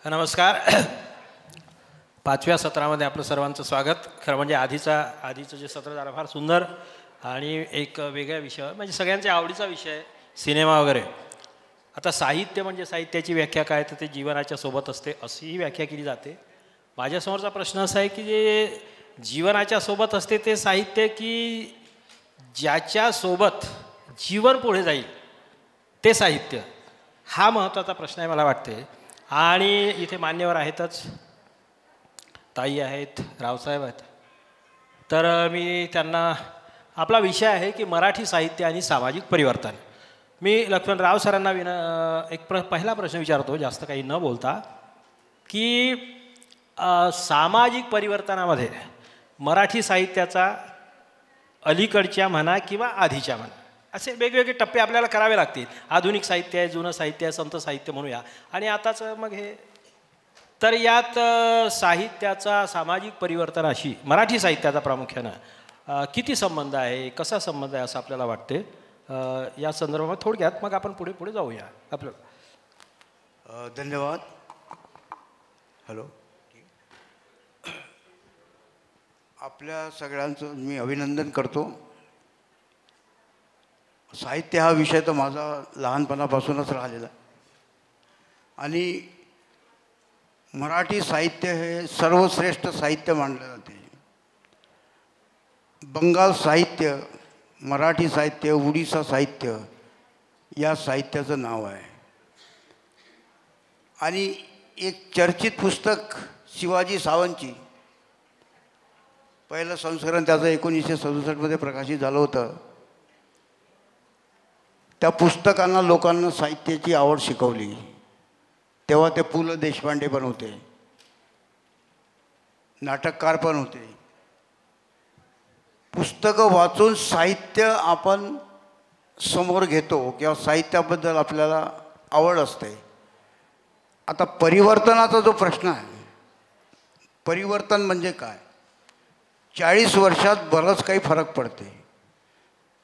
नमस्कार. पाचव्या सत्रामध्ये आपलं सर्वांचं स्वागत. खरं म्हणजे आधीचं जे सत्र झालं फार सुंदर आणि एक वेगळ्या विषयावर, म्हणजे सगळ्यांच्या आवडीचा विषय सिनेमा वगैरे. आता साहित्य म्हणजे साहित्याची व्याख्या काय, तर ते जीवनाच्या सोबत असते अशीही व्याख्या केली जाते. माझ्यासमोरचा प्रश्न असा आहे की जे जीवनाच्या सोबत असते ते साहित्य, की ज्याच्यासोबत जीवन पुढे जाईल ते साहित्य, हा महत्त्वाचा प्रश्न आहे मला वाटते. आणि इथे मान्यवर आहेतच, ताई आहेत, रावसाहेब आहेत. तर मी त्यांना, आपला विषय आहे की मराठी साहित्य आणि सामाजिक परिवर्तन. मी लक्ष्मणराव सरांना एक पहिला प्रश्न विचारतो, जास्त काही न बोलता, की सामाजिक परिवर्तनामध्ये मराठी साहित्याचा अलीकडच्या म्हणा किंवा आधीच्या म्हणा असे वेगवेगळे टप्पे आपल्याला करावे लागतील. आधुनिक साहित्य आहे, जुनं साहित्य आहे, संत साहित्य म्हणूया, आणि आताच मग हे. तर यात साहित्याचा सामाजिक परिवर्तनाशी मराठी साहित्याचा प्रामुख्यानं किती संबंध आहे, कसा संबंध आहे असं आपल्याला वाटते? या संदर्भात थोडक्यात मग आपण पुढे पुढे जाऊया. आपलं धन्यवाद. हॅलो. आपल्या सगळ्यांचं मी अभिनंदन करतो. साहित्य हा विषय तर माझा लहानपणापासूनच राहिलेला आहे आणि मराठी साहित्य हे सर्वश्रेष्ठ साहित्य मानले जाते. बंगाल साहित्य, मराठी साहित्य, उडीसा साहित्य या साहित्याचं नाव आहे. आणि एक चर्चित पुस्तक शिवाजी सावंतची, पहिलं संस्करण त्याचं 1967मध्ये प्रकाशित झालं होतं. त्या पुस्तकांना लोकांना साहित्याची आवड शिकवली. तेव्हा ते पु ल देशपांडे पण होते, नाटककार पण होते. पुस्तकं वाचून साहित्य आपण समोर घेतो किंवा साहित्याबद्दल आपल्याला आवड असते. आता परिवर्तनाचा जो प्रश्न आहे, परिवर्तन म्हणजे काय? 40 वर्षात बरंच काही फरक पडते.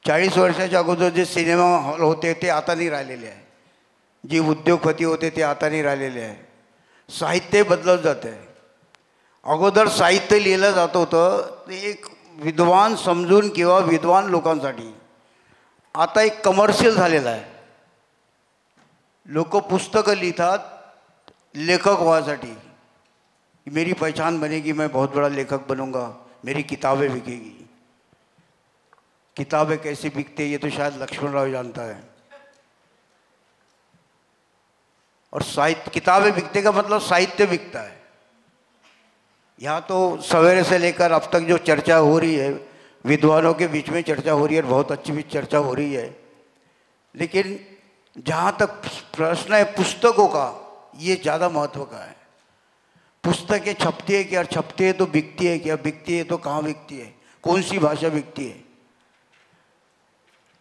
40 वर्षाच्या अगोदर जे सिनेमा हॉल होते ते आता नाही राहिलेले आहे, जे उद्योगपती होते ते आता नाही राहिलेले आहे. साहित्य बदलत जाते. अगोदर साहित्य लिहिलं जात होतं ते एक विद्वान समजून किंवा विद्वान लोकांसाठी. आता एक कमर्शियल झालेलं आहे. लोक पुस्तकं लिहितात लेखक व्हायसाठी. मेरी पहचान बनेगी, मैं बहुत बड़ा लेखक बनूंगा, मेरी किताबें बिकेगी. किताबें कैसे बिकते ये तो शायद लक्ष्मणराव जानता है. और साहित्य, किताबें बिकते का मतलब साहित्य बिकता है. यहाँ तो सवेरे से लेकर अब तक जो चर्चा हो रही है, विद्वानों के बीच में चर्चा हो रही है, बहुत अच्छी भी चर्चा हो रही है. लेकिन जहाँ तक प्रश्न है पुस्तकों का, ये ज़्यादा महत्व का है. पुस्तकें छपती है क्या? छपती है तो बिकती है क्या? बिकती है तो कहाँ बिकती है? कौन सी भाषा बिकती है?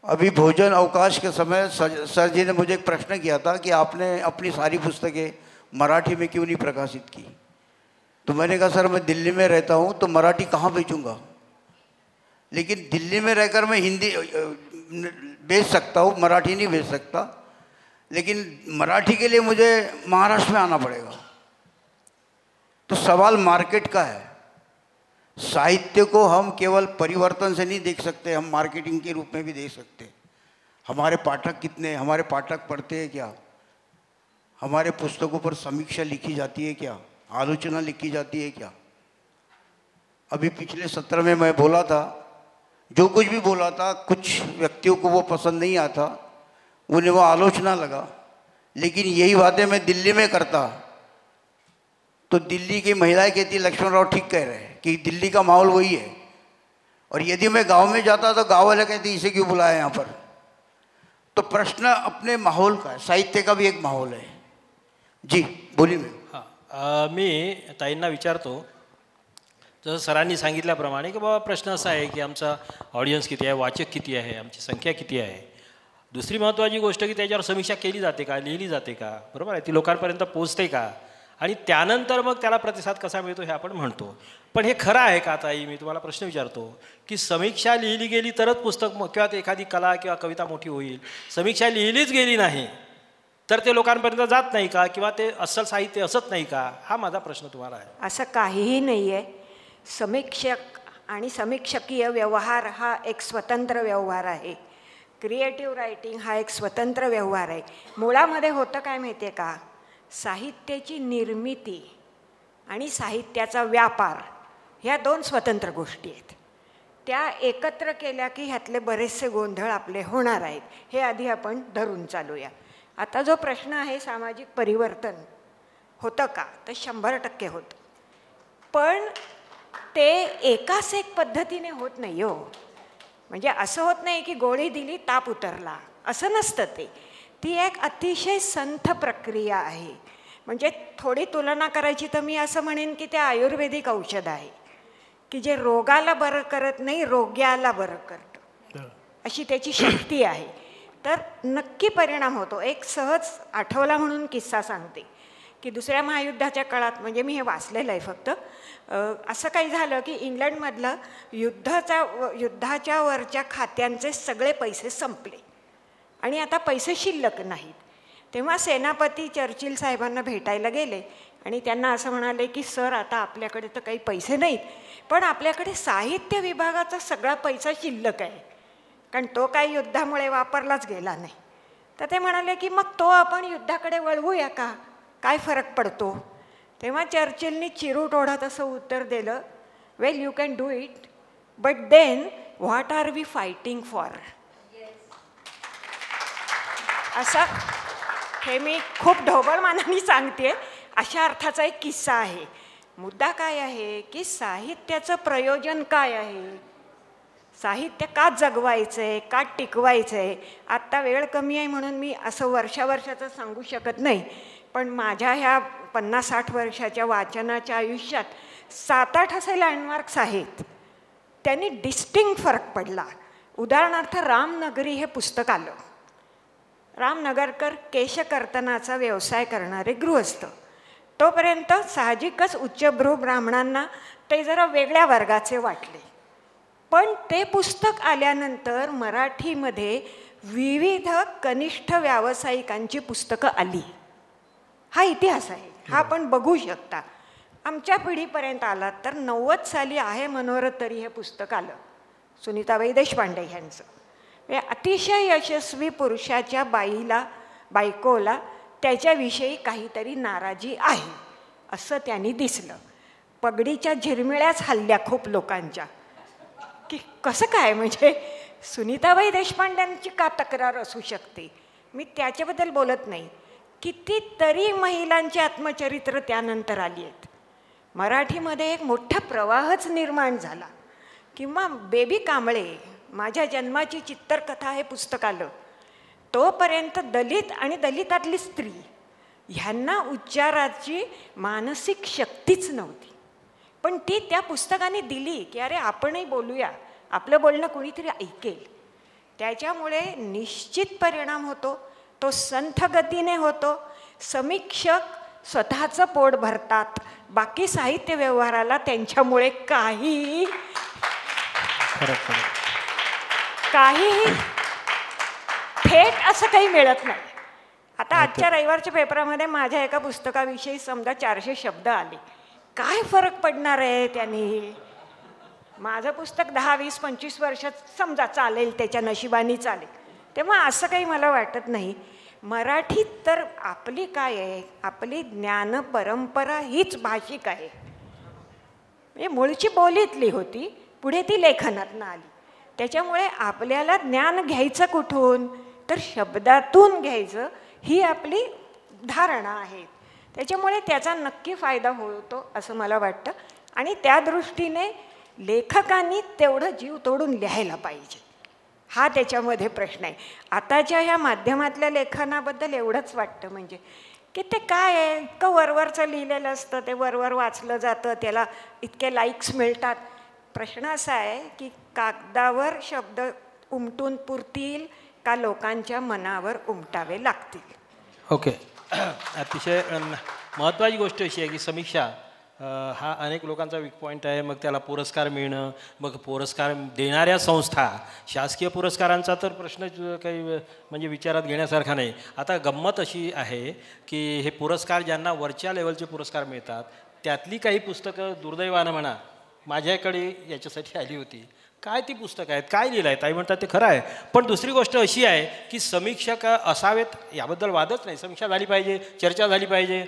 अभी भोजन अवकाश के समय सर जी ने मुझे एक प्रश्न किया था कि आपने अपनी सारी पुस्तकें मराठी में क्यों नहीं प्रकाशित की. तो मैंने कहा सर मैं दिल्ली में रहता हूँ तो मराठी कहाँ बेचूँगा. लेकिन दिल्ली में रहकर मैं हिंदी बेच सकता हूँ, मराठी नहीं बेच सकता. लेकिन मराठी के लिए मुझे महाराष्ट्र में आना पड़ेगा. तो सवाल मार्केट का है. साहित्य को हम केवल परिवर्तन से नहीं देख सकते, हम मार्केटिंग के रूप में भी देख सकते. हमारे पाठक कितने, हमारे पाठक पढ़ते हैं क्या, हमारे पुस्तकों पर समीक्षा लिखी जाती है क्या, आलोचना लिखी जाती है क्या. अभी पिछले सत्र में मैं बोला था, जो कुछ भी बोला था कुछ व्यक्तियों को वो पसंद नहीं आता, उन्हें वो आलोचना लगा. लेकिन यही बातें मैं दिल्ली में करता तो दिल्ली की महिलाएं कहती लक्ष्मणराव ठीक कह रहे हैं कि दिल्ली का माहौल वही है. और यदि मैं गांव में जाता तो गांव वाले कहते इसे क्यों बुलाया यहाँ पर. तो प्रश्न अपने माहौल का है. साहित्य का भी एक माहौल है. जी बोलिए. हां, मी ताईंना विचारतो, जसं सरांनी सांगितल्याप्रमाणे की बाबा प्रश्न असा आहे की आमचा ऑडियन्स किती आहे, वाचक किती आहे, आमची संख्या किती आहे. दुसरी महत्त्वाची गोष्ट की त्याच्यावर समीक्षा केली जाते का, लिहिली जाते का, बरोबर आहे, ती लोकांपर्यंत पोचते का, आणि त्यानंतर मग त्याला प्रतिसाद कसा मिळतो हे आपण म्हणतो. पण हे खरं आहे का ताई? मी तुम्हाला प्रश्न विचारतो की समीक्षा लिहिली गेली तरच पुस्तक किंवा एखादी कला किंवा कविता मोठी होईल. समीक्षा लिहिलीच गेली नाही तर ते लोकांपर्यंत जात नाही का, किंवा ते अस्सल साहित्य असत नाही का, हा माझा प्रश्न तुम्हाला आहे. असं काहीही नाही आहे. समीक्षक आणि समीक्षकीय व्यवहार हा एक स्वतंत्र व्यवहार आहे. क्रिएटिव्ह रायटिंग हा एक स्वतंत्र व्यवहार आहे. मुळामध्ये होतं काय माहिती आहे का, साहित्याची निर्मिती आणि साहित्याचा व्यापार ह्या दोन स्वतंत्र गोष्टी आहेत. त्या एकत्र केल्या की ह्यातले बरेचसे गोंधळ आपले होणार आहेत. हे आधी आपण धरून चालूया. आता जो प्रश्न आहे सामाजिक परिवर्तन होतं का, तर 100% होतं. पण ते एकाच एक पद्धतीने होत नाही हो. म्हणजे असं होत नाही की गोळी दिली ताप उतरला, असं नसतं ते. ती एक अतिशय संथ प्रक्रिया आहे. म्हणजे थोडी तुलना करायची तर मी असं म्हणेन की ते आयुर्वेदिक औषध आहे की जे रोगाला बरं करत नाही, रोग्याला बरं करतं, अशी त्याची शक्ती आहे. तर नक्की परिणाम होतो. एक सहज आठवला म्हणून किस्सा सांगते की दुसऱ्या महायुद्धाच्या काळात, म्हणजे मी हे वाचलेलं आहे फक्त, असं काही झालं की इंग्लंडमधलं युद्धाच्या वरच्या खात्यांचे सगळे पैसे संपले आणि आता पैसे शिल्लक नाहीत. तेव्हा सेनापती चर्चिल साहेबांना भेटायला गेले आणि त्यांना असं म्हणाले की सर, आता आपल्याकडे तर काही पैसे नाहीत, पण आपल्याकडे साहित्य विभागाचा सगळा पैसा शिल्लक आहे, कारण तो काही युद्धामुळे वापरलाच गेला नाही. तर ते म्हणाले की मग तो आपण युद्धाकडे वळवूया का, काय फरक पडतो. तेव्हा चर्चिलनी चिरूट ओढत असं उत्तर दिलं, well you can do it, but then what are we fighting for. असं हे मी खूप ढोबळ मानाने सांगते, अशा अर्थाचा एक किस्सा आहे. मुद्दा काय आहे की साहित्याचं प्रयोजन काय आहे, साहित्य का जगवायचं आहे, का टिकवायचं आहे. आत्ता वेळ कमी आहे म्हणून मी असं वर्षाचं सांगू शकत नाही, पण माझ्या ह्या 50-60 वर्षाच्या वाचनाच्या आयुष्यात 7-8 असे लँडमार्क्स आहेत. त्यांनी डिस्टिंक्ट फरक पडला. उदाहरणार्थ रामनगरी हे पुस्तक आलं. रामनगरकर केशकर्तनाचा व्यवसाय करणारे गृहस्थ. तोपर्यंत साहजिकच उच्चभ्रू ब्राह्मणांना ते जरा वेगळ्या वर्गाचे वाटले. पण ते पुस्तक आल्यानंतर मराठीमध्ये विविध कनिष्ठ व्यावसायिकांची पुस्तकं आली. हा इतिहास आहे, हा आपण बघू शकता. आमच्या पिढीपर्यंत आलात तर 90 साली आहे मनोरथ तरी हे पुस्तक आलं, सुनीताबाई देशपांडे यांचं. अतिशय यशस्वी पुरुषाच्या बायकोला त्याच्याविषयी काहीतरी नाराजी आहे असं त्यांनी दिसलं. पगडीच्या झिरमिळ्याच हल्ल्या खूप लोकांच्या, की कसं काय, म्हणजे सुनीताबाई देशपांड्यांची का तक्रार असू शकते. मी त्याच्याबद्दल बोलत नाही. कितीतरी महिलांची आत्मचरित्र त्यानंतर आली आहेत. मराठीमध्ये एक मोठा प्रवाहच निर्माण झाला. किंवा बेबी कांबळे, माझ्या जन्माची चित्रकथा हे पुस्तक आलं. तोपर्यंत दलित आणि दलितातली स्त्री ह्यांना उच्चाराची मानसिक शक्तीच नव्हती, पण ती त्या पुस्तकाने दिली की अरे आपणही बोलूया, आपलं बोलणं कोणीतरी ऐकेल. त्याच्यामुळे निश्चित परिणाम होतो. तो संथ गतीने होतो. समीक्षक स्वतःचं पोट भरतात, बाकी साहित्य व्यवहाराला त्यांच्यामुळे काहीही थेट असं काही मिळत नाही. आता आजच्या रविवारच्या पेपरामध्ये माझ्या एका पुस्तकाविषयी समजा 400 शब्द आले. काय फरक पडणार आहे त्यांनी. माझं पुस्तक 10, 20, 25 वर्षात समजा चालेल, त्याच्या नशिबाने चालेल. तेव्हा असं काही मला वाटत नाही. मराठीत तर आपली काय आहे, आपली ज्ञान परंपरा हीच भाषिक आहे. म्हणजे मूळची बोलीतली होती, पुढे ती लेखनातनं आली. त्याच्यामुळे आपल्याला ज्ञान घ्यायचं कुठून, तर शब्दातून घ्यायचं, ही आपली धारणा आहे. त्याच्यामुळे त्याचा नक्की फायदा होतो असं मला वाटतं. आणि त्या दृष्टीने लेखकांनी तेवढं जीव तोडून लिहायला पाहिजे, हा त्याच्यामध्ये प्रश्न आहे. आताच्या ह्या माध्यमातल्या लेखनाबद्दल एवढंच वाटतं म्हणजे की ते काय आहे, इतकं वरवरचं लिहिलेलं असतं, ते वरवर वाचलं जातं, त्याला इतके लाईक्स मिळतात. प्रश्न असा आहे की कागदावर शब्द उमटून पुरतील का लोकांच्या मनावर उमटावे लागतील. ओके. अतिशय महत्त्वाची गोष्ट अशी आहे की समीक्षा हा अनेक लोकांचा वीक पॉईंट आहे. मग त्याला पुरस्कार मिळणं, मग पुरस्कार देणाऱ्या संस्था, शासकीय पुरस्कारांचा तर प्रश्न काही म्हणजे विचारात घेण्यासारखा नाही. आता गंमत अशी आहे की हे पुरस्कार ज्यांना वरच्या लेवलचे पुरस्कार मिळतात त्यातली काही पुस्तकं दुर्दैवानं म्हणा माझ्याकडे याच्यासाठी आली होती. काय ती पुस्तकं आहेत, काय लिहिलं आहे, ताई म्हणतात ते खरं आहे. पण दुसरी गोष्ट अशी आहे की समीक्षक असावेत याबद्दल वादच नाही, समीक्षा झाली पाहिजे, चर्चा झाली पाहिजे.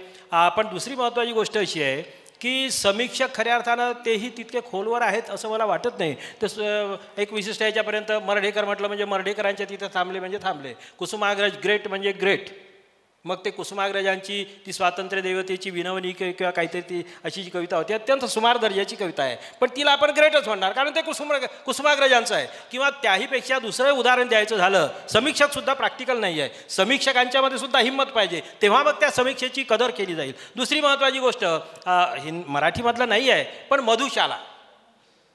पण दुसरी महत्त्वाची गोष्ट अशी आहे की समीक्षक खऱ्या अर्थानं तेही तितके खोलवर आहेत असं मला वाटत नाही. तर एक विशिष्ट याच्यापर्यंत मर्ढेकर म्हटलं म्हणजे मर्ढेकरांच्या तिथं थांबले म्हणजे थांबले. कुसुमाग्रज ग्रेट म्हणजे ग्रेट. मग ते कुसुमाग्रजांची ती स्वातंत्र्य देवतेची विनवणी किंवा काहीतरी ती अशी जी कविता होती अत्यंत सुमार दर्जाची कविता आहे, पण तिला आपण ग्रेटच म्हणणार कारण ते कुसुमाग्रजांचं आहे. किंवा त्याहीपेक्षा दुसरं उदाहरण द्यायचं झालं, समीक्षकसुद्धा प्रॅक्टिकल नाही आहे. समीक्षकांच्यामध्ये सुद्धा हिंमत पाहिजे, तेव्हा मग त्या समीक्षेची कदर केली जाईल. दुसरी महत्त्वाची गोष्ट मराठीमधलं नाही आहे पण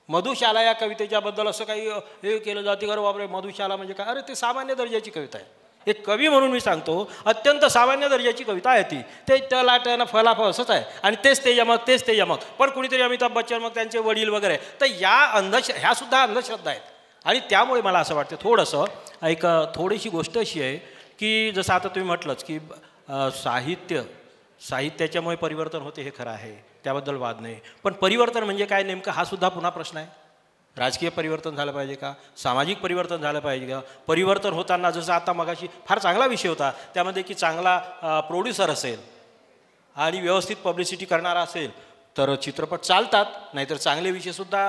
मधुशाला या कवितेच्याबद्दल असं काही हे केलं जाते का बापरे मधुशाला म्हणजे काय, अरे ते सामान्य दर्जाची कविता आहे. एक कवी म्हणून मी सांगतो अत्यंत सामान्य दर्जाची कविता आहे ती. ते टलाटन फलाफ असंच आहे आणि तेच ते यमक. पण कुणीतरी अमिताभ बच्चन मग त्यांचे वडील वगैरे, तर ह्या सुद्धा अंधश्रद्धा आहेत. आणि त्यामुळे मला असं वाटतं थोडंसं एक थोडीशी गोष्ट अशी आहे की जसं आता तुम्ही म्हटलंच की साहित्याच्यामुळे परिवर्तन होते हे खरं आहे, त्याबद्दल वाद नाही. पण परिवर्तन म्हणजे काय नेमकं हा सुद्धा पुन्हा प्रश्न आहे. राजकीय परिवर्तन झालं पाहिजे का, सामाजिक परिवर्तन झालं पाहिजे का. परिवर्तन होताना जसं आता मगाशी फार चांगला विषय होता त्यामध्ये की चांगला प्रोड्युसर असेल आणि व्यवस्थित पब्लिसिटी करणारा असेल तर चित्रपट चालतात, नाहीतर चांगले विषयसुद्धा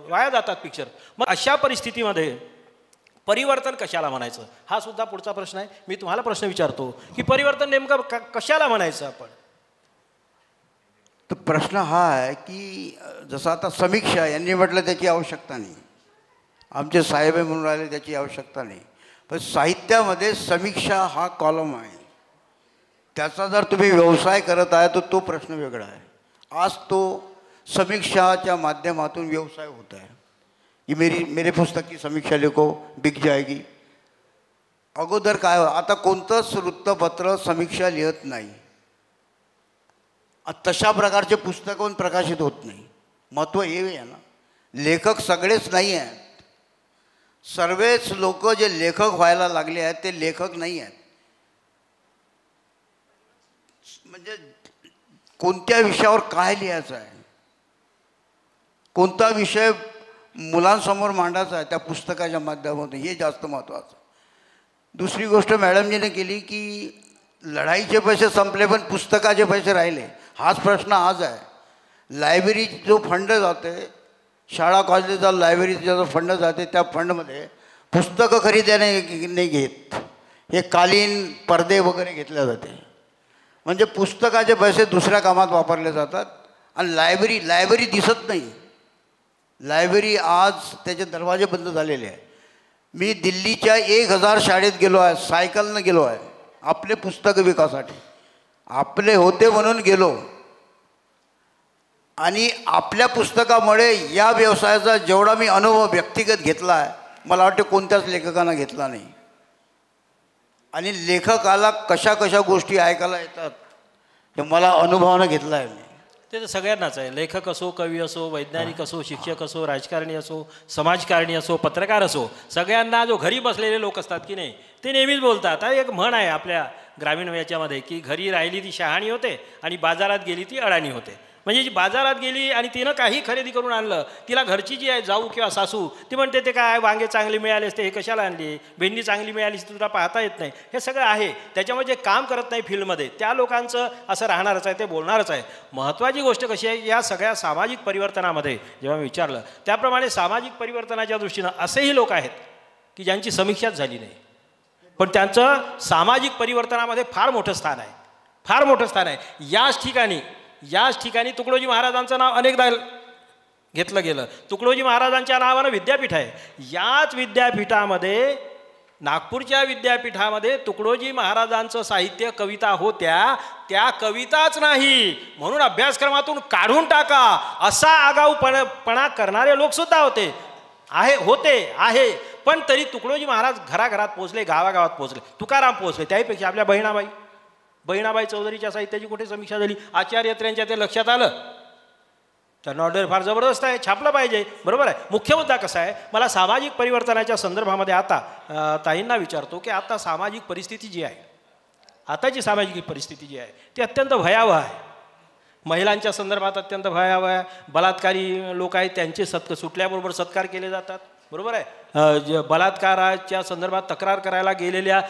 वाया जातात पिक्चर. मग अशा परिस्थितीमध्ये परिवर्तन कशाला म्हणायचं हा सुद्धा पुढचा प्रश्न आहे. मी तुम्हाला प्रश्न विचारतो की परिवर्तन नेमकं कशाला म्हणायचं आपण. तर प्रश्न हा आहे की जसं आता समीक्षा यांनी म्हटलं त्याची आवश्यकता नाही, आमचे साहेब म्हणून राहिले त्याची आवश्यकता नाही. पण साहित्यामध्ये समीक्षा हा कॉलम आहे, त्याचा जर तुम्ही व्यवसाय करत आहे तर तो प्रश्न वेगळा आहे. आज तो समीक्षाच्या माध्यमातून व्यवसाय होत आहे की मेरे पुस्तक की समीक्षा लिखो बिक जाएगी. अगोदर काय आता कोणतंच वृत्तपत्र समीक्षा लिहत नाही, तशा प्रकारचे पुस्तकं प्रकाशित होत नाही. महत्त्व हे आहे ना, लेखक सगळेच नाही आहेत. सर्वच लोक जे लेखक व्हायला लागले आहेत ते लेखक नाही आहेत. म्हणजे कोणत्या विषयावर काय लिहायचं आहे, कोणता विषय मुलांसमोर मांडायचा आहे त्या पुस्तकाच्या माध्यमातून, हे जास्त महत्त्वाचं. दुसरी गोष्ट मॅडमजीने केली की लढाईचे पैसे संपले पण पुस्तकाचे पैसे राहिले. हाच प्रश्न आज आहे. लायब्ररी जो फंड जाते, शाळा कॉलेजचा लायब्ररीचा जो फंड जाते त्या फंडमध्ये पुस्तकं खरेदीने नाही घेत, हे कालीन पडदे वगैरे घेतले जाते. म्हणजे पुस्तकाचे पैसे दुसऱ्या कामात वापरले जातात आणि लायब्ररी दिसत नाही. लायब्ररी आज त्याचे दरवाजे बंद झालेले आहे. मी दिल्लीच्या 1000 शाळेत गेलो आहे, सायकलनं गेलो आहे आपले पुस्तक विकासाठी. आपले होते म्हणून गेलो आणि आपल्या पुस्तकामुळे या व्यवसायाचा जेवढा मी अनुभव व्यक्तिगत घेतला आहे मला वाटते कोणत्याच लेखकानं घेतला नाही. आणि लेखकाला कशा गोष्टी ऐकायला येतात हे मला अनुभवानं घेतलं आहे. मी ते तर सगळ्यांनाच आहे, लेखक असो, कवी असो, वैज्ञानिक असो, शिक्षक असो, राजकारणी असो, समाजकारणी असो, पत्रकार असो, सगळ्यांना जो घरी बसलेले लोक असतात की नाही ते नेहमीच बोलतात. एक म्हण आहे आपल्या ग्रामीण याच्यामध्ये की घरी राहिली ती शहाणी होते आणि बाजारात गेली ती अडाणी होते. म्हणजे जी बाजारात गेली आणि तिनं काही खरेदी करून आणलं, तिला घरची जी आहे जाऊ किंवा सासू ती म्हणते ते काय वांगे चांगले मिळाले असते हे कशाला आणली, भेंडी चांगली मिळाली असते तुला पाहता येत नाही. हे सगळं आहे. त्याच्यामुळे जे काम करत नाही फील्डमध्ये त्या लोकांचं असं राहणारच आहे, ते बोलणारच आहे. महत्त्वाची गोष्ट कशी आहे, या सगळ्या सामाजिक परिवर्तनामध्ये जेव्हा मी विचारलं त्याप्रमाणे सामाजिक परिवर्तनाच्या दृष्टीनं असेही लोक आहेत की ज्यांची समीक्षाच झाली नाही, पण त्यांचं सामाजिक परिवर्तनामध्ये फार मोठं स्थान आहे, फार मोठं स्थान आहे. याच ठिकाणी तुकडोजी महाराजांचं नाव अनेकदा घेतलं गेलं. तुकडोजी महाराजांच्या नावानं विद्यापीठ आहे. याच विद्यापीठामध्ये, नागपूरच्या विद्यापीठामध्ये तुकडोजी महाराजांचं साहित्य, कविता होत्या, त्या कविताच नाही म्हणून अभ्यासक्रमातून काढून टाका असा आगाऊपणा करणारे लोकसुद्धा आहे. पण तरी तुकडोजी महाराज घराघरात पोचले, गावागावात पोचले, तुकाराम पोचले, त्याहीपेक्षा आपल्या बहिणाबाई बहिणाबाई चौधरीच्या साहित्याची कुठे समीक्षा झाली? आचार्य अत्र्यांच्या ते लक्षात आलं. त्यांना ऑर्डर फार जबरदस्त आहे, छापलं पाहिजे, बरोबर आहे. मुख्य मुद्दा कसा आहे, मला सामाजिक परिवर्तनाच्या संदर्भामध्ये आता ताईंना विचारतो की आता सामाजिक परिस्थिती जी आहे, आताची सामाजिक परिस्थिती जी आहे ती अत्यंत भयावह आहे. महिलांच्या संदर्भात अत्यंत भयावह आहे. बलात्कारी लोक आहेत त्यांचे सुटल्याबरोबर सत्कार केले जातात, बरोबर आहे. बलात्काराच्या संदर्भात तक्रार करायला गेलेल्या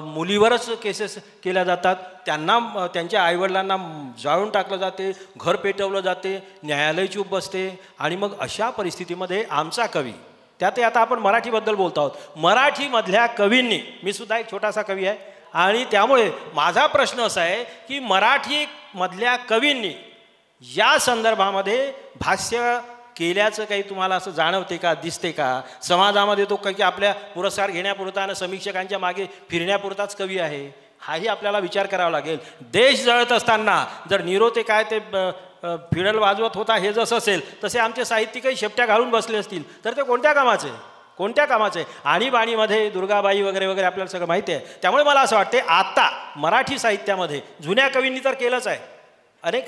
मुलीवरच केसेस केल्या जातात. त्यांना त्यांच्या आईवडिलांना जाळून टाकलं जाते, घर पेटवलं जाते, न्यायालय चूप बसते. आणि मग अशा परिस्थितीमध्ये आमचा कवी, त्यातही आता आपण मराठीबद्दल बोलतो आहोत, मराठीमधल्या कवींनी, मी सुद्धा एक छोटासा कवी आहे आणि त्यामुळे माझा प्रश्न असा आहे की मराठीमधल्या कवींनी या संदर्भामध्ये भाष्य केल्याचं काही तुम्हाला असं जाणवते का, दिसते का? समाजामध्ये तो काही आपल्या पुरस्कार घेण्यापुरता आणि समीक्षकांच्या मागे फिरण्यापुरताच कवी आहे, हाही आपल्याला विचार करावा लागेल. देश जळत असताना जर नीरो ते काय ते फिडल वाजवत होता हे जसं असेल तसे आमचे साहित्यिकही शेपट्या घालून बसले असतील तर ते कोणत्या कामाचे, कोणत्या कामाचे? आणीबाणीमध्ये दुर्गाबाई वगैरे वगैरे आपल्याला सगळं माहिती आहे. त्यामुळे मला असं वाटते आता मराठी साहित्यामध्ये जुन्या कवींनी तर केलंच आहे अनेक,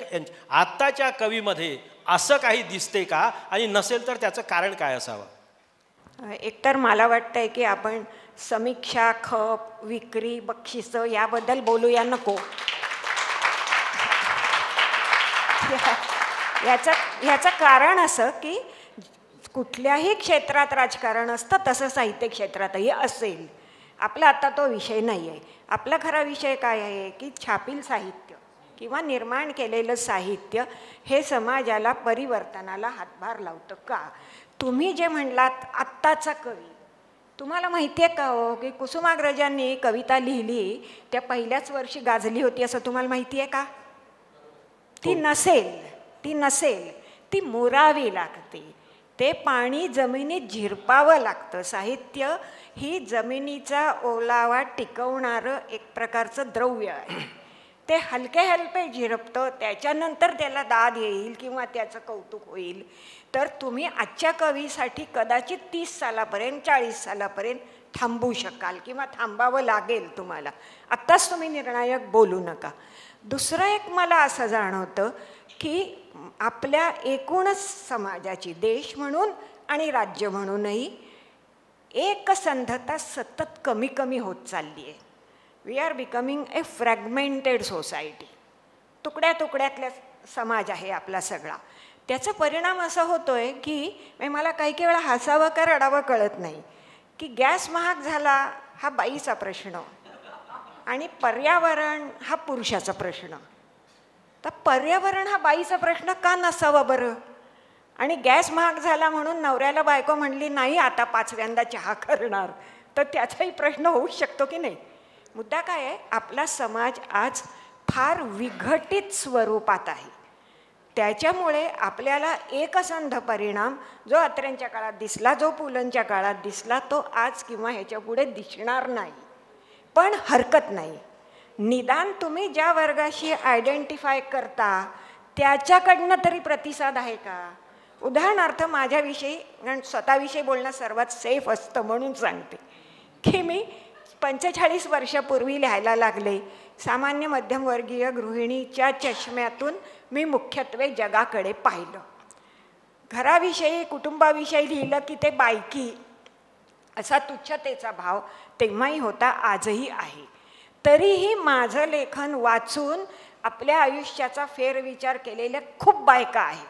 आत्ताच्या कवीमध्ये असं काही दिसते का, आणि नसेल तर त्याचं कारण काय असावं? एकतर मला वाटतंय की आपण समीक्षा, खप, विक्री, बक्षिसं याबद्दल बोलूया नको. याचं कारण असं की कुठल्याही क्षेत्रात राजकारण असतं तसं साहित्य क्षेत्रातही असेल. आपला आता तो विषय नाही आहे. आपला खरा विषय काय आहे की छापील साहित्य किंवा निर्माण केलेलं साहित्य हे समाजाला परिवर्तनाला हातभार लावतं का? तुम्ही जे म्हणलात आत्ताचा कवी, तुम्हाला माहिती आहे का हो की कुसुमाग्रजांनी कविता लिहिली त्या पहिल्याच वर्षी गाजली होती असं तुम्हाला माहिती आहे का? ती नसेल, ती मुरावी लागते. ते पाणी जमिनीत झिरपावं लागतं. साहित्य ही जमिनीचा ओलावा टिकवणारं एक प्रकारचं द्रव्य आहे. ते हलके झिरपतं, त्याच्यानंतर त्याला दाद येईल किंवा त्याचं कौतुक होईल. तर तुम्ही आजच्या कवीसाठी कदाचित 30 सालापर्यंत 40 सालापर्यंत थांबू शकाल किंवा थांबावं लागेल तुम्हाला. आत्ताच तुम्ही निर्णायक बोलू नका. दुसरं एक मला असं जाणवतं की आपल्या एकूणच समाजाची, देश म्हणून आणि राज्य म्हणूनही एकसंधता सतत कमी कमी होत चालली आहे. We are becoming a fragmented society. तुकड्या तुकड्यातल्या समाज आहे आपला सगळा. त्याचा परिणाम असा होतो आहे की मला काही काही वेळा हसावं का रडावं कळत नाही की गॅस महाग झाला हा बाईचा प्रश्न आणि पर्यावरण हा पुरुषाचा प्रश्न. तर पर्यावरण हा बाईचा प्रश्न का नसावा बरं? आणि गॅस महाग झाला म्हणून नवऱ्याला बायको म्हणली नाही आता 5व्यांदा चहा करणार, तर त्याचाही प्रश्न होऊच शकतो की नाही? मुद्दा काय आहे, आपला समाज आज फार विघटित स्वरूपात आहे. त्याच्यामुळे आपल्याला एकसंध परिणाम जो अत्र्यांच्या काळात दिसला, जो पुलंच्या काळात दिसला, तो आज किंवा ह्याच्या पुढे दिसणार नाही. पण हरकत नाही, निदान तुम्ही ज्या वर्गाशी आयडेंटिफाय करता त्याच्याकडनं तरी प्रतिसाद आहे का? उदाहरणार्थ माझ्याविषयी, कारण स्वतःविषयी बोलणं सर्वात सेफ असतं म्हणून सांगते की मी 45 वर्षापूर्वी लिहायला लागले. सामान्य मध्यमवर्गीय गृहिणीच्या चष्म्यातून मी मुख्यत्वे जगाकडे पाहिलं. घराविषयी, कुटुंबाविषयी लिहिलं की ते बायकी असा तुच्छतेचा भाव तेव्हाही होता, आजही आहे. तरीही माझं लेखन वाचून आपल्या आयुष्याचा फेरविचार केलेल्या खूप बायका आहेत.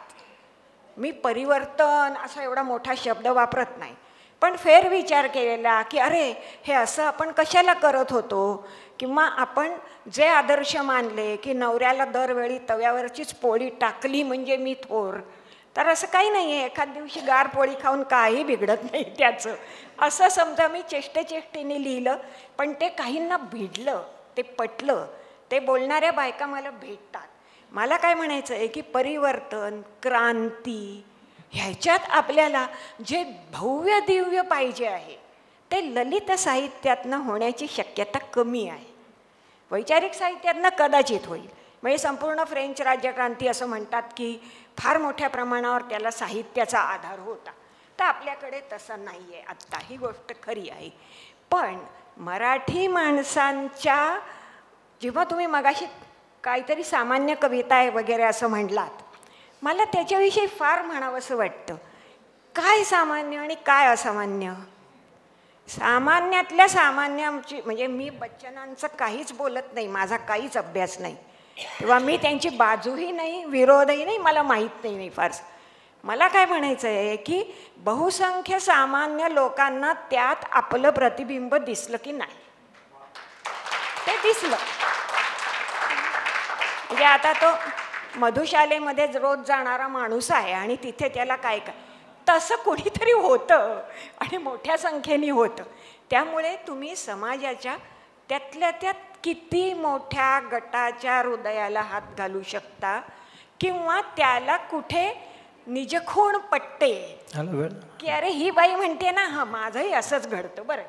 मी परिवर्तन असा एवढा मोठा शब्द वापरत नाही, पण फेरविचार केलेला की अरे हे असं आपण कशाला करत होतो, किंवा आपण जे आदर्श मानले की नवऱ्याला दरवेळी तव्यावरचीच पोळी टाकली म्हणजे मी थोर, तर असं काही नाही आहे. एखाद दिवशी गार पोळी खाऊन काही बिघडत नाही त्याचं, असं समजा मी चेष्टेने लिहिलं. पण ते काहींना भिडलं, ते पटलं, ते बोलणाऱ्या बायका मला भेटतात. मला काय म्हणायचं आहे की परिवर्तन, क्रांती ह्याच्यात आपल्याला जे भव्य दिव्य पाहिजे आहे ते ललित साहित्यातनं होण्याची शक्यता कमी आहे. वैचारिक साहित्यातनं कदाचित होईल. म्हणजे संपूर्ण फ्रेंच राज्यक्रांती असं म्हणतात की फार मोठ्या प्रमाणावर त्याला साहित्याचा आधार होता, तर आपल्याकडे तसं नाही आहे आत्ता. ही गोष्ट खरी आहे. पण मराठी माणसांच्या जेव्हा तुम्ही मगाशी काहीतरी सामान्य कविता आहे वगैरे असं म्हटलात, मला त्याच्याविषयी फार म्हणावंसं वाटतं. काय सामान्य आणि काय असामान्य? सामान्यातल्या सामान्याची म्हणजे मी बच्चनांचं काहीच बोलत नाही, माझा काहीच अभ्यास नाही, तेव्हा मी त्यांची बाजूही नाही, विरोधही नाही, मला माहीत नाही फारसं. मला काय म्हणायचं आहे की बहुसंख्य सामान्य लोकांना त्यात आपलं प्रतिबिंब दिसलं की नाही? ते दिसलं. म्हणजे आता तो मधुशालेमध्ये रोज जाणारा माणूस आहे आणि तिथे त्याला काय काय तसं कोणीतरी होतं आणि मोठ्या संख्येने होतं. त्यामुळे तुम्ही समाजाच्या त्यातल्या त्यात किती मोठ्या गटाच्या हृदयाला हात घालू शकता किंवा त्याला कुठे निजखूण पटते की अरे ही बाई म्हणते ना, हां माझंही असंच घडतं बरं,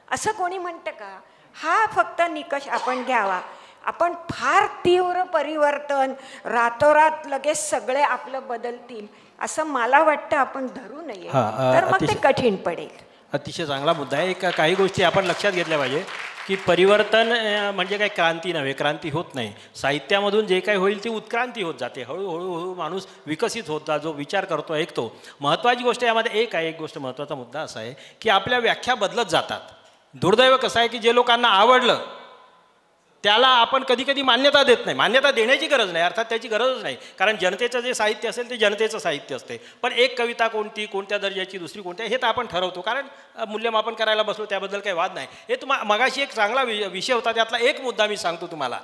असं कोणी म्हणतं का? हा फक्त निकष आपण घ्यावा. आपण फार तीव्र परिवर्तन रातोरात लगेच सगळे आपलं बदलतील असं मला वाटतं आपण धरू नये, तर मग ते कठीण पडेल. अतिशय चांगला मुद्दा आहे. काही गोष्टी आपण लक्षात घेतल्या पाहिजे की परिवर्तन म्हणजे काही क्रांती नव्हे, क्रांती होत नाही. साहित्यामधून जे काही होईल ती उत्क्रांती होत जाते. हळूहळू माणूस विकसित होता, जो विचार करतो ऐकतो. महत्त्वाची गोष्ट यामध्ये एक गोष्ट महत्त्वाचा मुद्दा असा आहे की आपल्या व्याख्या बदलत जातात. दुर्दैव कसं आहे की जे लोकांना आवडलं त्याला आपण कधी कधी मान्यता देत नाही. मान्यता देण्याची गरज नाही, अर्थात त्याची गरजच नाही, कारण जनतेचं जे साहित्य असेल ते जनतेचं साहित्य असते. पण एक कविता कोणती, कोणत्या दर्जाची, दुसरी कोणत्या, हे तर आपण ठरवतो, कारण मूल्यमापन करायला बसलो, त्याबद्दल काही वाद नाही. हे मगाशी एक चांगला विषय होता, त्यातला एक मुद्दा मी सांगतो तुम्हाला,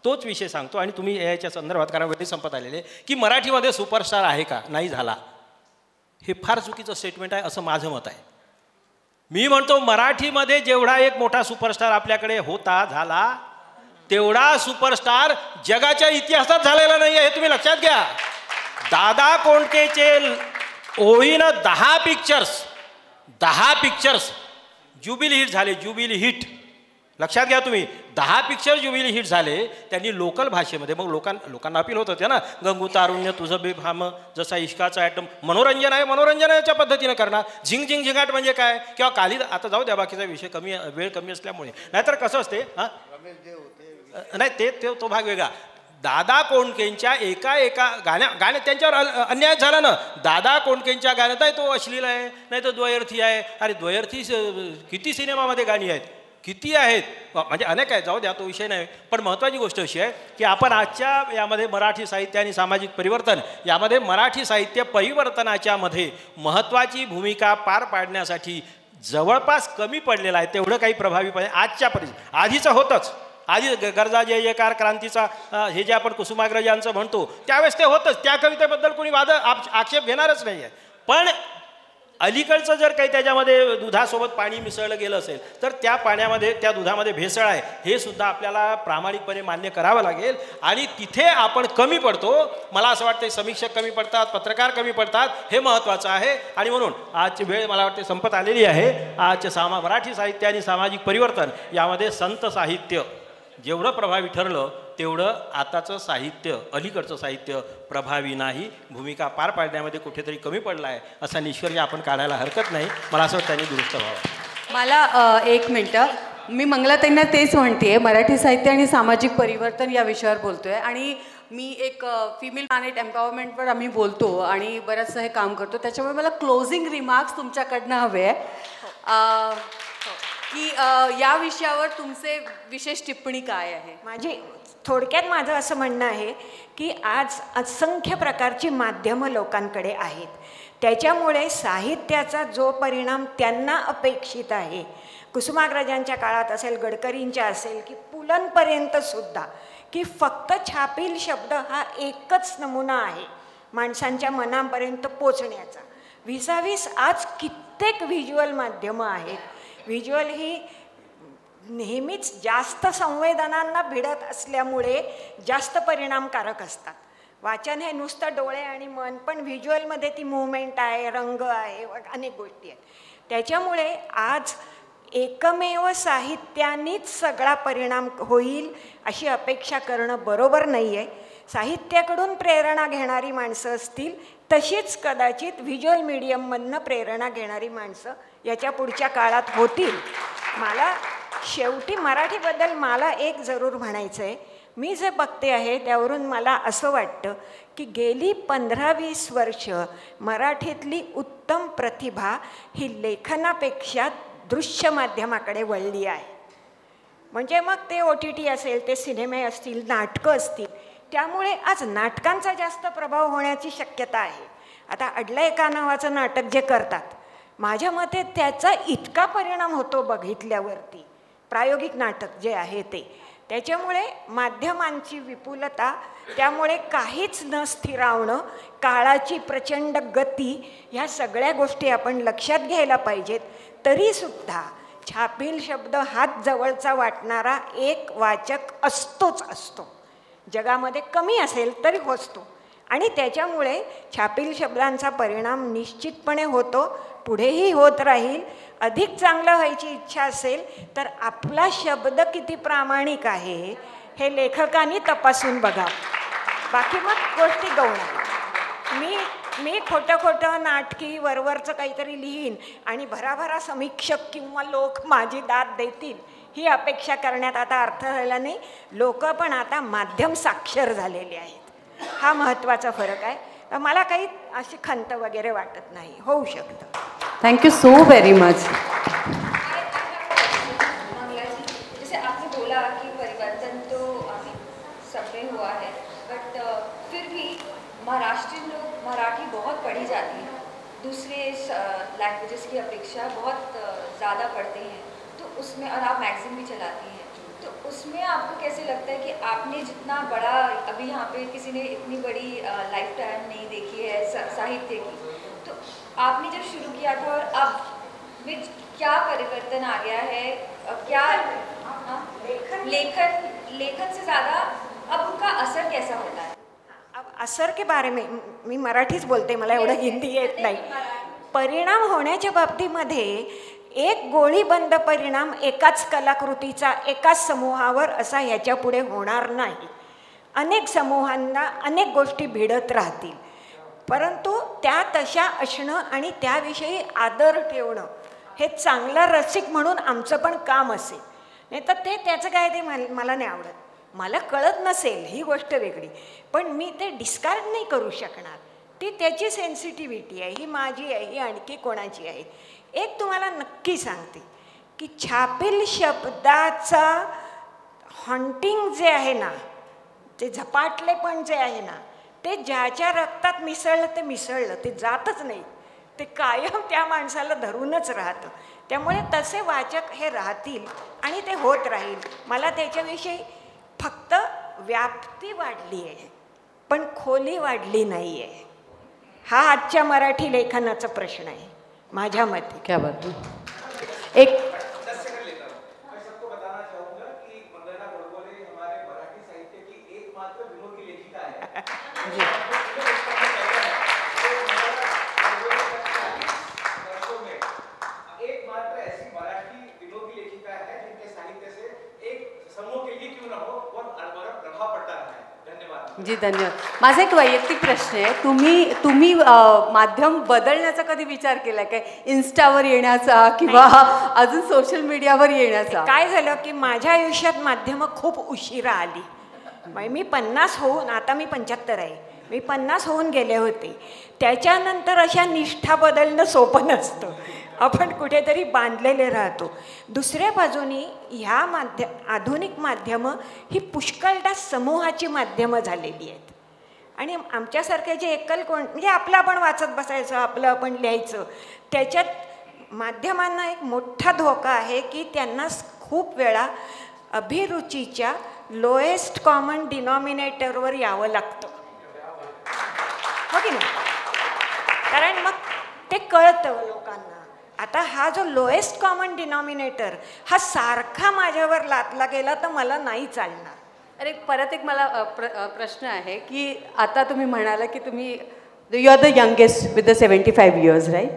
तोच विषय सांगतो आणि तुम्ही याच्या संदर्भात, कारण वेळी संपत आलेले, की मराठीमध्ये सुपरस्टार आहे का, नाही झाला. हे फार चुकीचं स्टेटमेंट आहे असं माझं मत आहे. मी म्हणतो मराठीमध्ये जेवढा एक मोठा सुपरस्टार आपल्याकडे होता, झाला, तेवढा सुपरस्टार जगाच्या इतिहासात झालेला नाही आहे, हे तुम्ही लक्षात घ्या. दादा कोंडकेचे ओळीनं 10 पिक्चर्स ज्युबिली हिट झाले, ज्युबिली हिट. लक्षात घ्या तुम्ही, 10 पिक्चर ज्युबिली हिट झाले त्यांनी लोकल भाषेमध्ये. मग लोकांना अपील होत होते ना, गंगू तारुण्य तुझं बेफाम, जसा इश्काचा ॲटम. मनोरंजन आहे, मनोरंजनाच्या पद्धतीनं करणार. झिंग झिंग झिंगाट म्हणजे काय, किंवा काली, आता जाऊ द्या, बाकीचा विषय कमी, वेळ कमी असल्यामुळे. नाहीतर कसं असते, हां नाही ते तो भाग वेगळा. दादा कोंडकेंच्या एका गाण्या त्यांच्यावर अन्याय झाला ना. दादा कोंडकेंच्या गाण्यात आहे तो अश्लील आहे, नाही तो द्वयर्थी आहे. अरे द्वयर्थी किती सिनेमामध्ये गाणी आहेत, किती आहेत, म्हणजे अनेक आहेत, जाऊ द्या, तो विषय नाही. पण महत्त्वाची गोष्ट अशी आहे की आपण आजच्या यामध्ये मराठी साहित्य आणि सामाजिक परिवर्तन यामध्ये मराठी साहित्य परिवर्तनाच्या मध्ये महत्त्वाची भूमिका पार पाडण्यासाठी जवळपास कमी पडलेला आहे. तेवढं काही प्रभावीपणे आजच्या परिस्थितीत, आधीचं होतंच, आधी गरजा जय जयकार क्रांतीचा हे जे आपण कुसुमाग्रजांचं म्हणतो त्यावेळेस ते होतंच. त्या कवितेबद्दल कोणी आक्षेप घेणारच नाही आहे. पण अलीकडचं जर काही त्याच्यामध्ये दुधासोबत पाणी मिसळलं गेलं असेल तर त्या पाण्यामध्ये, त्या दुधामध्ये भेसळ आहे, हे सुद्धा आपल्याला प्रामाणिकपणे मान्य करावं लागेल. आणि तिथे आपण कमी पडतो. मला असं वाटतं समीक्षक कमी पडतात, पत्रकार कमी पडतात, हे महत्त्वाचं आहे. आणि म्हणून आजची वेळ मला वाटते संपत आलेली आहे. आजचे मराठी साहित्य आणि सामाजिक परिवर्तन यामध्ये संत साहित्य जेवढं प्रभावी ठरलं तेवढं आताचं साहित्य, अलीकडचं साहित्य प्रभावी नाही, भूमिका पार पाडण्यामध्ये कुठेतरी कमी पडला आहे, असा निष्कर्ष आपण काढायला हरकत नाही. मला असं वाटतं त्यांनी दुरुस्त व्हावं. मला 1 मिनटं, मी मंगलाताईंना तेच म्हणते, मराठी साहित्य आणि सामाजिक परिवर्तन या विषयावर बोलतोय आणि मी एक फिमेल प्लॅनेट एम्पॉवरमेंटवर आम्ही बोलतो आणि बरंचसं हे काम करतो. त्याच्यामुळे मला क्लोजिंग रिमार्क्स तुमच्याकडनं हवे आहे की या विषयावर तुमचे विशेष टिप्पणी काय आहे. थोडक्यात माझं असं म्हणणं आहे की आज असंख्य प्रकारची माध्यमं लोकांकडे आहेत. त्याच्यामुळे साहित्याचा जो परिणाम त्यांना अपेक्षित आहे, कुसुमाग्रजांच्या काळात असेल, गडकरींच्या असेल, की पुलंपर्यंत सुद्धा, की फक्त छापील शब्द हा एकच नमुना आहे माणसांच्या मनापर्यंत पोचण्याचा. विसावीस आज कित्येक व्हिज्युअल माध्यमं आहेत. व्हिज्युअल ही नेहमीच जास्त संवेदनांना भिडत असल्यामुळे जास्त परिणामकारक असतात. वाचन हे नुसतं डोळे आणि मन, पण व्हिज्युअलमध्ये ती मूवमेंट आहे, रंग आहे, अनेक गोष्टी आहेत. त्याच्यामुळे आज एकमेव साहित्यानेच सगळा परिणाम होईल अशी अपेक्षा करणं बरोबर नाही आहे. साहित्याकडून प्रेरणा घेणारी माणसं असतील, तशीच कदाचित व्हिज्युअल मीडियममधनं प्रेरणा घेणारी माणसं याच्या पुढच्या काळात होतील. मला शेवटी मराठीबद्दल मला एक जरूर म्हणायचं आहे. मी जे बघते आहे त्यावरून मला असं वाटतं की गेली 15-20 वर्ष मराठीतली उत्तम प्रतिभा ही लेखनापेक्षा दृश्य माध्यमाकडे वळली आहे. म्हणजे मग ते OTT असेल, ते सिनेमे असतील, नाटकं असतील, त्यामुळे आज नाटकांचा जास्त प्रभाव होण्याची शक्यता आहे. आता अडलं एका नावाचं नाटक जे करतात, माझ्या मते त्याचा इतका परिणाम होतो बघितल्यावरती, प्रायोगिक नाटक जे आहे ते, त्याच्यामुळे माध्यमांची विपुलता, त्यामुळे काहीच न स्थिरावणं, काळाची प्रचंड गती, ह्या सगळ्या गोष्टी आपण लक्षात घ्यायला पाहिजेत. तरीसुद्धा छापील शब्द हात जवळचा वाटणारा एक वाचक असतोच असतो. जगामध्ये कमी असेल तरी असतो आणि त्याच्यामुळे छापील शब्दांचा परिणाम निश्चितपणे होतो, पुढेही होत राहील. अधिक चांगलं व्हायची इच्छा असेल तर आपला शब्द किती प्रामाणिक आहे हे लेखकांनी तपासून बघावं. बाकी मग गोष्टी गौण आहेत. मी खोटं नाटकी वरवरचं काहीतरी लिहीन आणि भराभरा समीक्षक किंवा लोक माझी दाद देतील ही अपेक्षा करण्यात आता अर्थ राहिला नाही. लोक पण आता माध्यम साक्षर झालेले आहेत, हा महत्त्वाचा फरक आहे. मला काही अशी खंत वगैरे वाटत नाही, होऊ शकतं. Thank you so very much. जैसे आपने बोला कि परिवर्तन तो सब में हुआ है, बट फिर भी महाराष्ट्रीयन लोग मराठी बहुत पढ़ी जाती है, दूसरे लैंग्वेजेस की अपेक्षा बहुत ज़्यादा पढ़ते हैं. तो उसमें, और आप मैगजीन भी चलाती हैं, तो उसमें आपको कैसे लगता है कि आपने जितना बड़ा, अभी यहाँ पे किसी ने इतनी बड़ी लाइफ टाइम नहीं देखी है साहित्य की, तो आपने जब शुरू किया था और अब में क्या परिवर्तन आ गया है? क्या लेखन से ज़्यादा अब उनका असर कैसा होता है? अब असर के बारे में मी मराठीच बोलते, मला एवढं हिंदी येत नाही. परिणाम होण्याच्या बाबतीमध्ये एक गोळीबंद परिणाम एकाच कलाकृतीचा एकाच समूहावर असा ह्याच्या पुढे होणार नाही. अनेक समूहांना अनेक गोष्टी भिडत राहतील, परंतु त्या तशा असणं आणि त्याविषयी आदर ठेवणं हे चांगला रसिक म्हणून आमचं पण काम असेल. नाही तर त्याचं काय ते मला नाही आवडत. मला कळत नसेल ही गोष्ट वेगळी, पण मी ते डिस्कार्ड नाही करू शकणार. ती त्याची सेन्सिटिव्हिटी आहे, ही माझी आहे, ही आणखी कोणाची आहे. एक तुम्हाला नक्की सांगते की छापील शब्दाचा हॉन्टिंग जे आहे ना, ते झपाटलेपण जे आहे ना, ते ज्याच्या रक्तात मिसळलं ते मिसळलं, ते जातच नाही, ते कायम त्या माणसाला धरूनच राहतं. त्यामुळे तसे वाचक हे राहतील आणि ते होत राहील. मला त्याच्याविषयी फक्त व्याप्ती वाढली आहे पण खोली वाढली नाही आहे. हा आजच्या मराठी लेखनाचा प्रश्न आहे माझ्या मते. क्या बात है. एक जी धन्यवाद. माझा एक वैयक्तिक प्रश्न आहे, तुम्ही माध्यम बदलण्याचा कधी विचार केला काय? इन्स्टावर येण्याचा किंवा अजून सोशल मीडियावर येण्याचा? काय झालं की माझ्या आयुष्यात माध्यमं खूप उशिरा आली. मी 50 होऊन, आता मी 75 आहे, मी 50 होऊन गेले होते. त्याच्यानंतर अशा निष्ठा बदलणं सोपं नसतं, आपण कुठेतरी बांधलेले राहतो. दुसऱ्या बाजूनी ह्या आधुनिक माध्यमं ही पुष्कळदा समूहाची माध्यमं झालेली आहेत आणि आमच्यासारखे जे एकल कोण, म्हणजे आपलं आपण वाचत बसायचं, आपलं आपण लिहायचं, त्याच्यात माध्यमांना एक मोठा धोका आहे की त्यांना खूप वेळा अभिरुचीच्या लोएस्ट कॉमन डिनॉमिनेटरवर यावं लागतं, हो की नाही? कारण मग ते कळतं लोकांना. आता हा जो लोएस्ट कॉमन डिनॉमिनेटर हा सारखा माझ्यावर लादला गेला तर मला नाही चालणार. अरे परत एक मला प्रश्न आहे की आता तुम्ही म्हणाला की तुम्ही you are the youngest with the 75 years, right?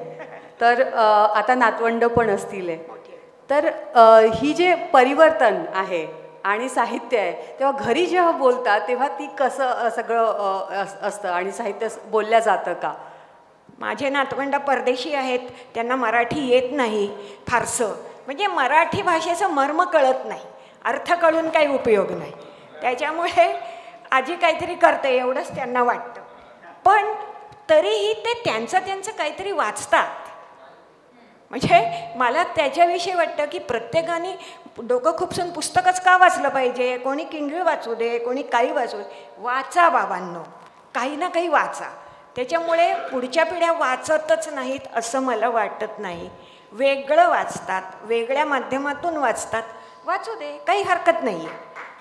तर आता नातवंड पण असतील, तर ही जे परिवर्तन आहे आणि साहित्य आहे, तेव्हा घरी जेव्हा बोलता तेव्हा ती कसं सगळं असतं आणि साहित्य बोलल्या जातं का? माझे नातवंड परदेशी आहेत, त्यांना मराठी येत नाही फारसं, म्हणजे मराठी भाषेचं मर्म कळत नाही, अर्थ कळून काही उपयोग नाही. त्याच्यामुळे आजी काहीतरी करते एवढंच त्यांना वाटतं. पण तरीही ते त्यांचं काहीतरी वाचतात. म्हणजे मला त्याच्याविषयी वाटतं की प्रत्येकाने डोकं खुपसून पुस्तकच का वाचलं पाहिजे. कोणी किंडल वाचू दे, कोणी काही वाचू दे, वाचा बाबांनो, काही ना काही वाचा. त्याच्यामुळे पुढच्या पिढ्या वाचतच नाहीत असं मला वाटत नाही. वेगळं वाचतात, वेगळ्या माध्यमातून वाचतात, वाचू दे, काही हरकत नाही आहे.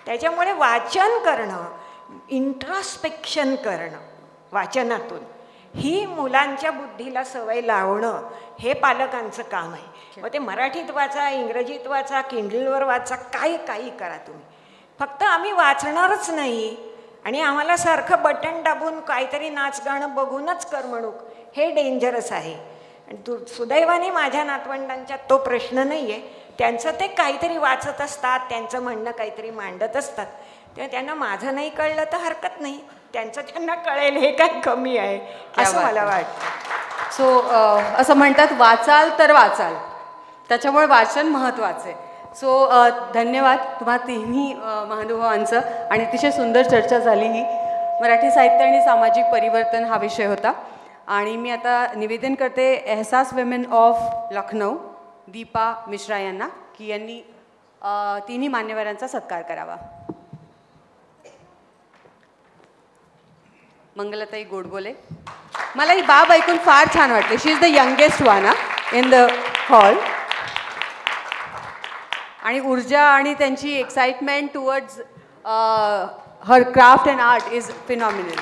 त्याच्यामुळे वाचन करणं, इंट्रॉस्पेक्शन करणं वाचनातून, ही मुलांच्या बुद्धीला सवय लावणं हे पालकांचं काम आहे. मग ते मराठीत वाचा, इंग्रजीत वाचा, किंडलवर वाचा, काही करा तुम्ही. फक्त आम्ही वाचणारच नाही आणि आम्हाला सारखं बटन दाबून काहीतरी नाच गाणं बघूनच करमणूक, हे डेंजरस आहे. आणि सुदैवाने माझ्या नातवंडांच्यात तो प्रश्न नाही आहे. त्यांचं ते काहीतरी वाचत असतात, त्यांचं म्हणणं काहीतरी मांडत असतात. तेव्हा त्यांना माझं नाही कळलं तर हरकत नाही, त्यांना कळेल हे काय कमी आहे असं मला वाटतं. सो असं म्हणतात वाचाल तर वाचाल, त्याच्यामुळे वाचन महत्त्वाचं आहे. सो धन्यवाद तुम्हा तिन्ही महानुभावांचं. आणि अतिशय सुंदर चर्चा झाली ही. मराठी साहित्य आणि सामाजिक परिवर्तन हा विषय होता. आणि मी आता निवेदन करते एहसास विमेन ऑफ लखनौ दीपा मिश्रा यांना की यांनी तिन्ही मान्यवरांचा सत्कार करावा. मंगलताई गोडबोले. मला ही बाब ऐकून फार छान वाटले. She is the youngest one in the hall. आणि ऊर्जा आणि त्यांची excitement towards her craft and art is phenomenal.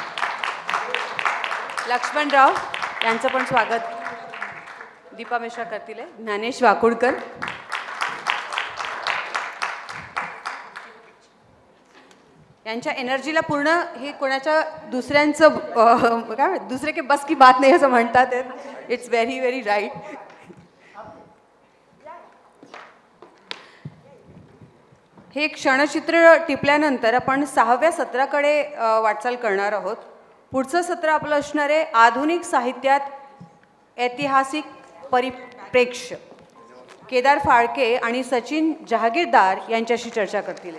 Laxmanrao यांचं पण स्वागत दीपा मिश्रा करतील. ज्ञानेश वाकुडकर. यांच्या एनर्जीला पूर्ण हे कोणाच्या दुसऱ्यांचं काय दुसरे के बस की बात नाही असं म्हणतात. It's very very right. हे क्षणचित्र टिपल्यानंतर आपण 6व्या सत्राकडे वाटचाल करणार आहोत. पुढचं सत्र आपलं असणार आहे आधुनिक साहित्यात ऐतिहासिक परिप्रेक्ष्य. केदार फाळके आणि सचिन जहागीरदार यांच्याशी चर्चा करतील.